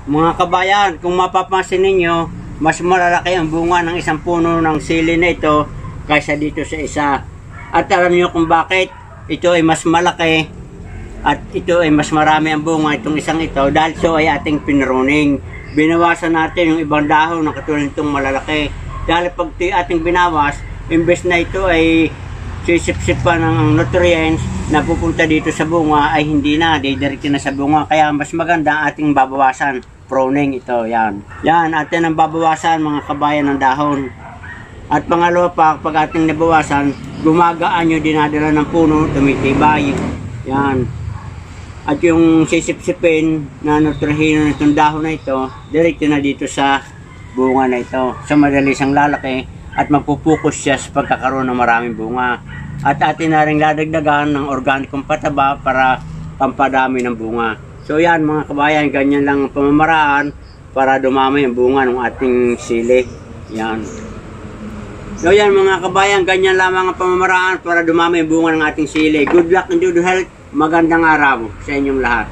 Mga kabayan, kung mapapansin ninyo, mas malalaki ang bunga ng isang puno ng sili na ito kaysa dito sa isa. At alam niyo kung bakit ito ay mas malaki at ito ay mas marami ang bunga itong isang ito dahil so ay ating pinruning. Binawasan natin yung ibang dahon na katulad nitong malalaki. Dahil pag ito ating binawas, imbes na ito ay sisip-sip pa ng nutrients na pupunta dito sa bunga ay hindi na, didiretso na sa bunga. Kaya mas maganda ating babawasan. Pruning ito, yan. Yan, atin ang babawasan mga kabayan ng dahon. At pangalawa pa, pag ating nabawasan, gumagaan yung dinadala ng puno, tumitibay. Yan. At yung sisip-sipin na nutrihino nitong dahon na ito, diretso na dito sa bunga na ito. So madali siyang lalaki at magpupukus siya sa pagkakaroon ng maraming bunga. At atin na rin ladagdagan ng organikong pataba para pampadami ng bunga. So yan mga kabayan, ganyan lang ang pamamaraan para dumami ang bunga ng ating sili. Yan. So yan mga kabayan, ganyan lamang ang pamamaraan para dumami ang bunga ng ating sili. Good luck and good health. Magandang araw sa inyong lahat.